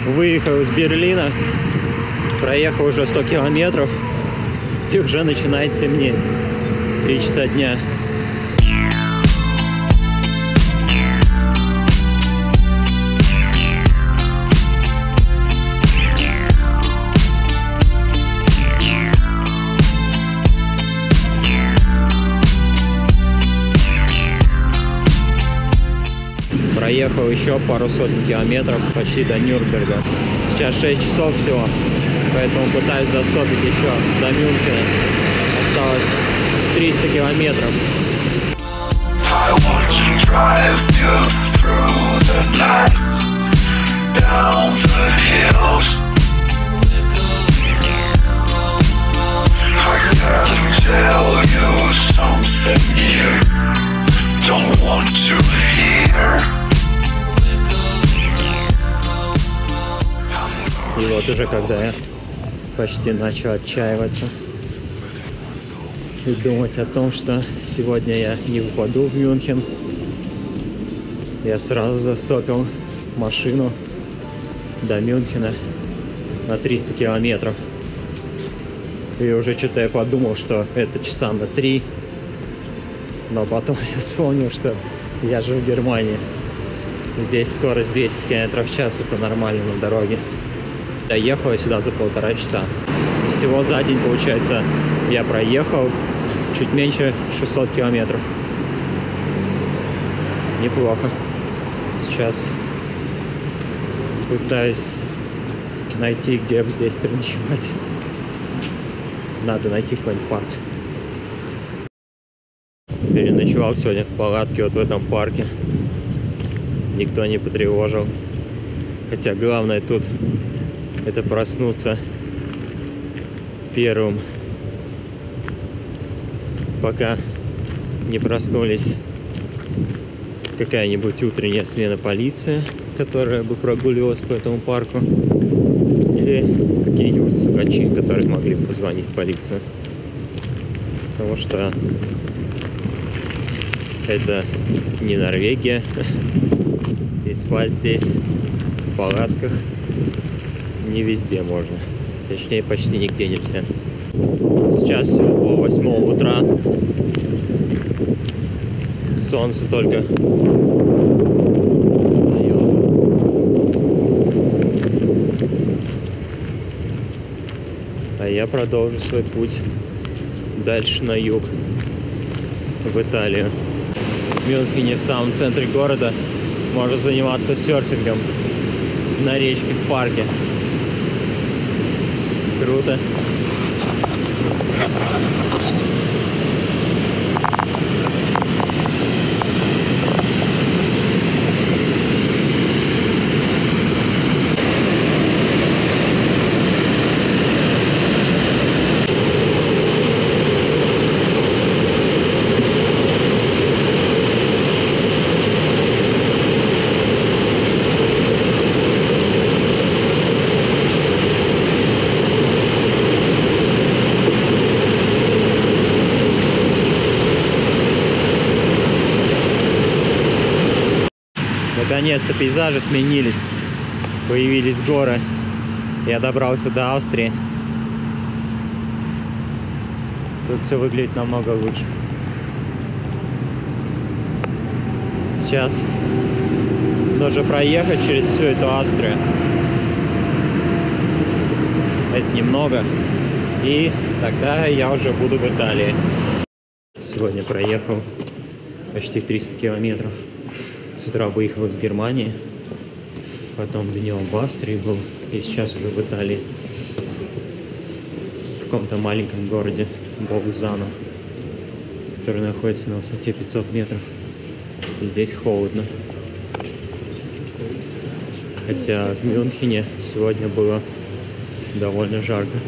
Выехал из Берлина, проехал уже 100 километров и уже начинает темнеть. 3 часа дня. Проехал еще пару сотен километров почти до Нюрнберга. Сейчас 6 часов всего, поэтому пытаюсь застопить еще до Мюнхена. Осталось 300 километров. И вот уже когда я почти начал отчаиваться и думать о том, что сегодня я не упаду в Мюнхен, я сразу застопил машину до Мюнхена на 300 километров. И уже что-то я подумал, что это часа на 3, но потом я вспомнил, что я же в Германии. Здесь скорость 200 км в час, это нормально на дороге. Доехал я сюда за 1,5 часа. Всего за день, получается, я проехал чуть меньше 600 километров. Неплохо. Сейчас пытаюсь найти, где бы здесь переночевать. Надо найти какой-нибудь парк. Переночевал сегодня в палатке вот в этом парке. Никто не потревожил. Хотя главное тут это проснуться первым, пока не проснулись какая-нибудь утренняя смена полиции, которая бы прогуливалась по этому парку, или какие-нибудь стукачи, которые могли бы позвонить в полицию. Потому что это не Норвегия, и спать здесь в палатках не везде можно. Точнее, почти нигде нельзя. Сейчас всего 8 утра. Солнце только дает. А я продолжу свой путь дальше на юг, в Италию. В Мюнхене, в самом центре города, можно заниматься серфингом на речке в парке. Круто. Наконец-то пейзажи сменились, появились горы. Я добрался до Австрии. Тут все выглядит намного лучше. Сейчас нужно проехать через всю эту Австрию. Это немного. И тогда я уже буду в Италии. Сегодня проехал почти 300 километров. С утра выехал из Германии, потом днем в Австрии был, и сейчас уже в Италии, в каком-то маленьком городе Болзано, который находится на высоте 500 метров. И здесь холодно. Хотя в Мюнхене сегодня было довольно жарко.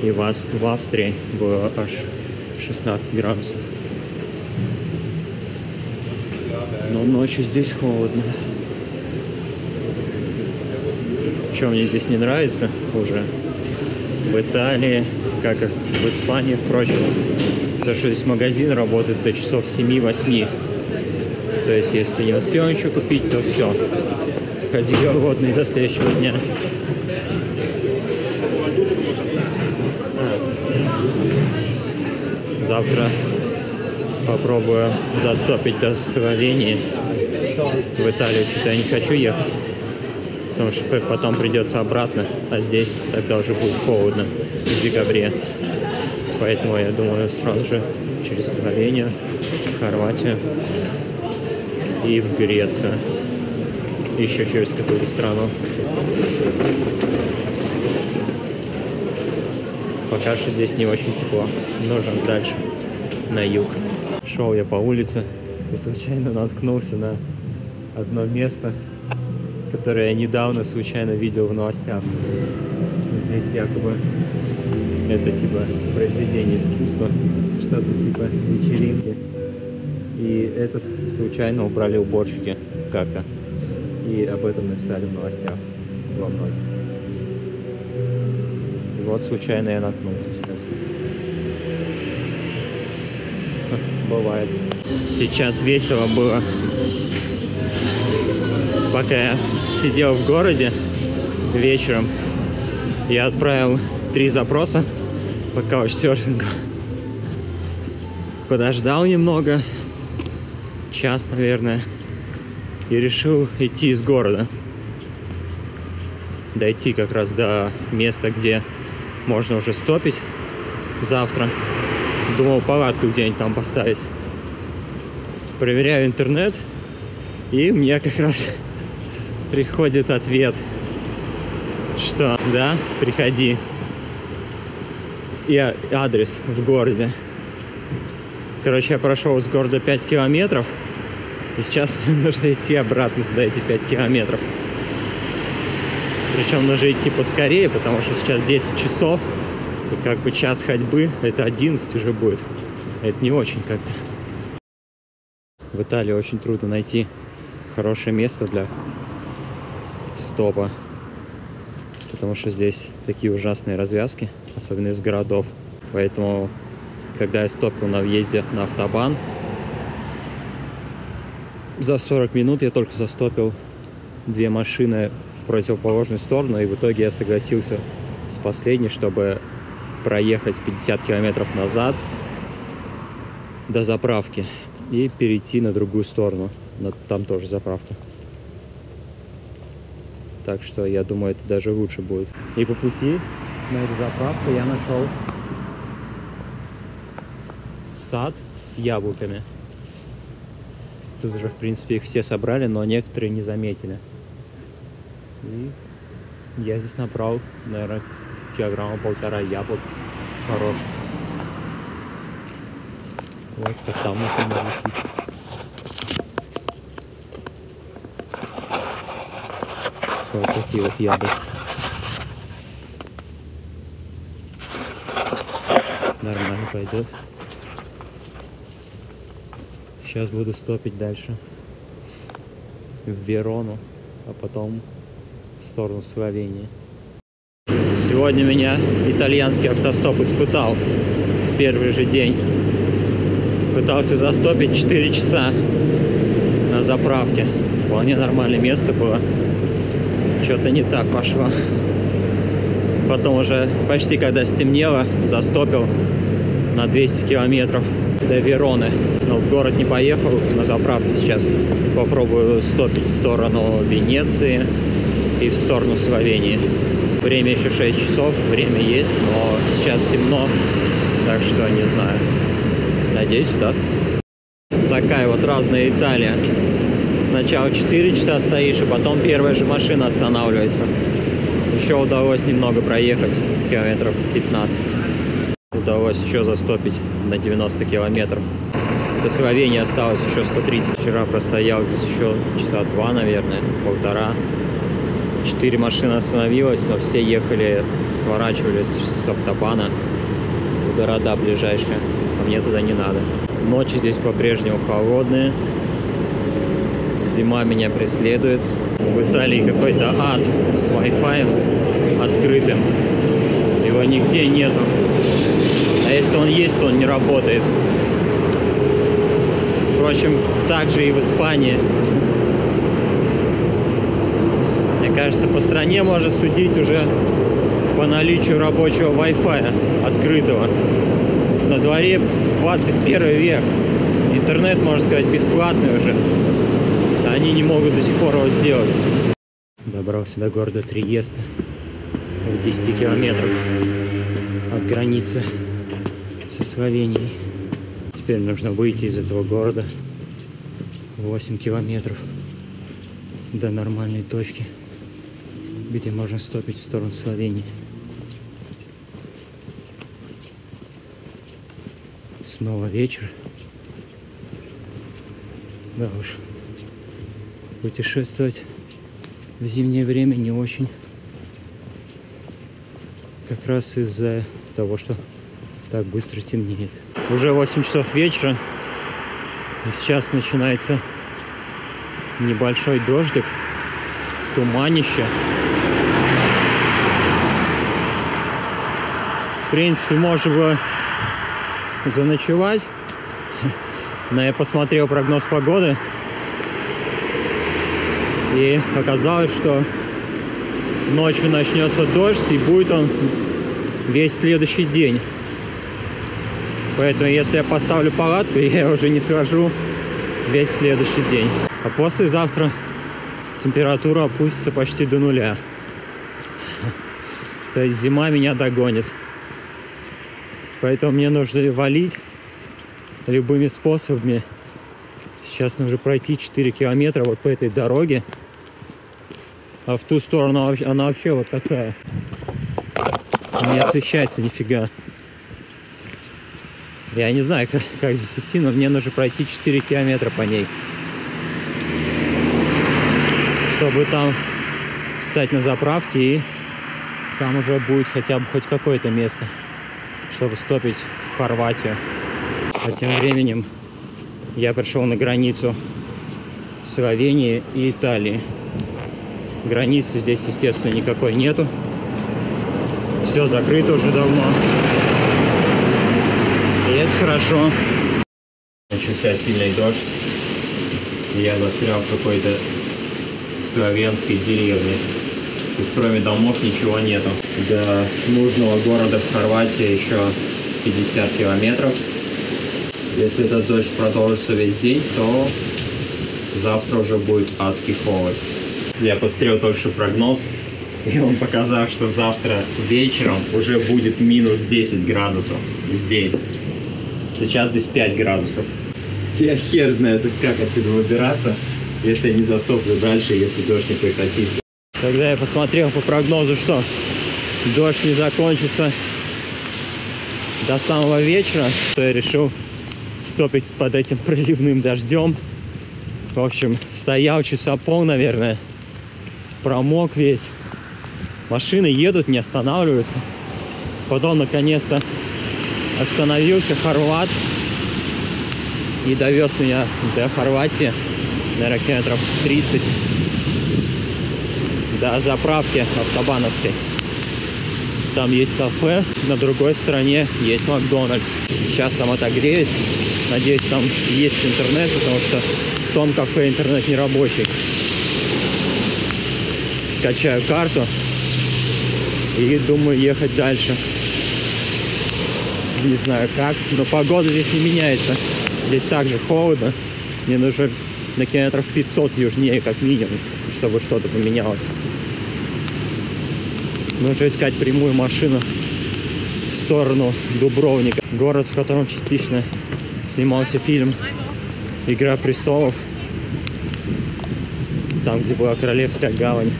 И в Австрии было аж 16 градусов. Но ночью здесь холодно. Что мне здесь не нравится уже в Италии, как и в Испании, впрочем, то, что здесь магазин работает до часов 7-8. То есть, если ты не успел ничего купить, то все. Ходи голодный до следующего дня. Завтра попробую застопить до Словении. В Италию что-то я не хочу ехать, потому что потом придется обратно, а здесь тогда уже будет холодно в декабре. Поэтому я думаю сразу же через Словению, Хорватию и в Грецию. Еще через какую-то страну. Пока что здесь не очень тепло. Нужен дальше, на юг. Шел я по улице и случайно наткнулся на одно место, которое я недавно случайно видел в новостях. Здесь якобы это типа произведение искусства, что-то типа вечеринки. И это случайно убрали уборщики как-то. И об этом написали в новостях во многих. И вот случайно я наткнулся сейчас. Бывает. Сейчас весело было. Пока я сидел в городе вечером, я отправил 3 запроса по каучсерфингу. Подождал немного, час, наверное, и решил идти из города. Дойти как раз до места, где можно уже стопить завтра. Думал палатку где-нибудь там поставить. Проверяю интернет, и мне как раз приходит ответ, что да, приходи. И адрес в городе. Короче, я прошел из города 5 километров. И сейчас нужно идти обратно до эти 5 километров. Причем нужно идти поскорее, потому что сейчас 10 часов. И как бы час ходьбы, это 11 уже будет. Это не очень как-то. В Италии очень трудно найти хорошее место для стопа. Потому что здесь такие ужасные развязки, особенно из городов. Поэтому, когда я стопил на въезде на автобан, за 40 минут я только застопил 2 машины в противоположную сторону, и в итоге я согласился с последней, чтобы проехать 50 километров назад до заправки и перейти на другую сторону. Там тоже заправка. Так что я думаю, это даже лучше будет. И по пути на эту заправку я нашел сад с яблоками. Тут уже, в принципе, их все собрали, но некоторые не заметили. И я здесь набрал, наверное, 1,5 килограмма яблок хороших. Вот, как там, например, висит. Вот такие вот яблоки. Нормально пойдет. Сейчас буду стопить дальше в Верону, а потом в сторону Словении. Сегодня меня итальянский автостоп испытал в первый же день. Пытался застопить 4 часа на заправке. Вполне нормальное место было. Что-то не так пошло. Потом уже почти когда стемнело, застопил на 200 километров до Вероны. Но в город не поехал на заправке. Сейчас попробую стопить в сторону Венеции и в сторону Словении. Время еще 6 часов, время есть, но сейчас темно, так что не знаю. Надеюсь, удастся. Такая вот разная Италия. Сначала 4 часа стоишь, а потом первая же машина останавливается. Еще удалось немного проехать, километров 15. Удалось еще застопить на 90 километров. До Словении осталось еще 130. Вчера простоял здесь еще часа 2, наверное, 1,5. 4 машины остановилось, но все ехали, сворачивались с автобана в города ближайшие. А мне туда не надо. Ночи здесь по-прежнему холодные. Зима меня преследует. В Италии какой-то ад с Wi-Fi открытым. Его нигде нету. А если он есть, то он не работает. Впрочем, так же и в Испании. Кажется, по стране можно судить уже по наличию рабочего Wi-Fi открытого. На дворе 21 век. Интернет, можно сказать, бесплатный уже. Они не могут до сих пор его сделать. Добрался до города Триест в 10 километрах от границы со Словенией. Теперь нужно выйти из этого города 8 километров до нормальной точки, где можно стопить в сторону Словении. Снова вечер. Да уж, путешествовать в зимнее время не очень. Как раз из-за того, что так быстро темнеет. Уже 8 часов вечера. И сейчас начинается небольшой дождик, туманище. В принципе, можно было заночевать. Но я посмотрел прогноз погоды. И оказалось, что ночью начнется дождь, и будет он весь следующий день. Поэтому, если я поставлю палатку, я уже не схожу весь следующий день. А послезавтра температура опустится почти до нуля. То есть зима меня догонит. Поэтому мне нужно валить любыми способами. Сейчас нужно пройти 4 километра вот по этой дороге. А в ту сторону она вообще вот такая. Не освещается нифига. Я не знаю, как здесь идти, но мне нужно пройти 4 километра по ней. Чтобы там встать на заправке, и там уже будет хотя бы хоть какое-то место, чтобы стопить в Хорватию. А тем временем я пришел на границу Словении и Италии. Границы здесь, естественно, никакой нету. Все закрыто уже давно. И это хорошо. Начался сильный дождь. Я застрял в какой-то славянской деревне. Тут кроме домов ничего нету. До нужного города в Хорватии еще 50 километров. Если этот дождь продолжится весь день, то завтра уже будет адский холод. Я посмотрел только что прогноз, и он показал, что завтра вечером уже будет минус 10 градусов здесь. Сейчас здесь 5 градусов. Я хер знает, как отсюда выбираться, если я не застоплю дальше, если дождь не прекратится. Когда я посмотрел по прогнозу, что дождь не закончится до самого вечера, то я решил стопить под этим проливным дождем. В общем, стоял часа пол, наверное. Промок весь. Машины едут, не останавливаются. Потом, наконец-то, остановился хорват и довез меня до Хорватии, наверное, километров 30, до заправки автобановской. Там есть кафе, на другой стороне есть Макдональдс. Сейчас там отогреюсь. Надеюсь, там есть интернет, потому что в том кафе интернет не рабочий. Скачаю карту и думаю ехать дальше. Не знаю как, но погода здесь не меняется. Здесь также холодно. Мне нужно на километров 500 южнее как минимум, чтобы что-то поменялось. Нужно искать прямую машину в сторону Дубровника. Город, в котором частично снимался фильм «Игра престолов». Там, где была Королевская гавань.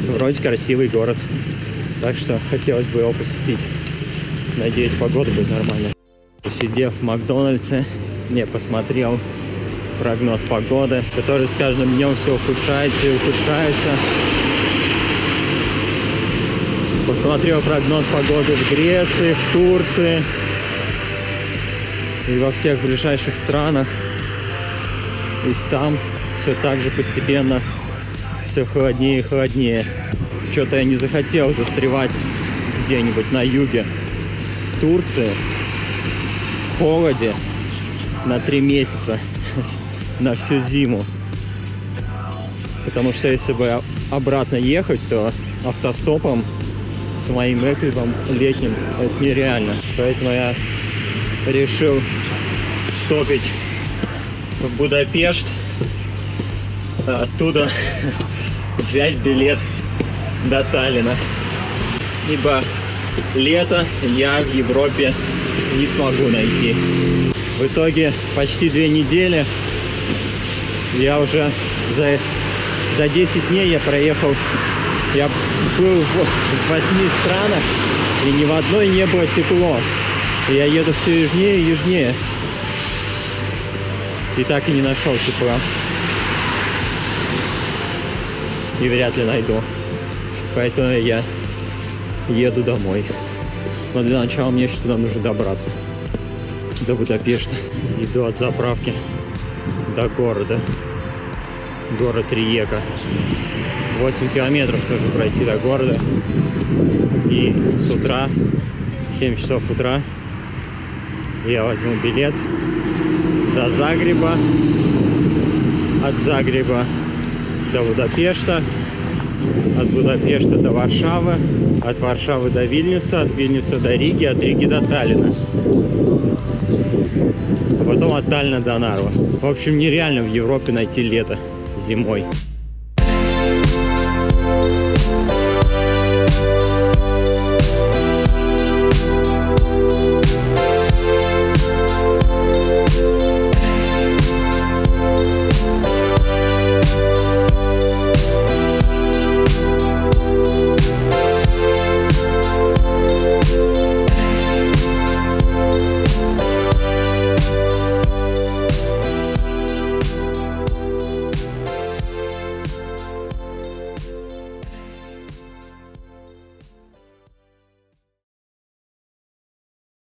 Вроде красивый город. Так что хотелось бы его посетить. Надеюсь, погода будет нормальная. Сидев в Макдональдсе, я посмотрел прогноз погоды, который с каждым днем все ухудшается и ухудшается. Посмотрел прогноз погоды в Греции, в Турции и во всех ближайших странах. И там все так же постепенно все холоднее и холоднее. Что-то я не захотел застревать где-нибудь на юге Турции в холоде на 3 месяца, на всю зиму. Потому что если бы обратно ехать, то автостопом с моим эквипом летним это нереально. Поэтому я решил стопить в Будапешт, а оттуда взять билет до Таллина. Ибо лето я в Европе не смогу найти. В итоге почти 2 недели я уже за 10 дней я проехал. Я был в 8 странах, и ни в одной не было тепло. И я еду все южнее и южнее. И так и не нашел тепла. И вряд ли найду. Поэтому я еду домой. Но для начала мне еще туда нужно добраться. До Будапешта. Иду от заправки до города. Город Риека. 8 километров нужно пройти до города. И с утра, в 7 часов утра, я возьму билет до Загреба. От Загреба до Будапешта. От Будапешта до Варшавы. От Варшавы до Вильнюса. От Вильнюса до Риги. От Риги до Таллина. А потом от Таллина до Нарвы. В общем, нереально в Европе найти лето зимой.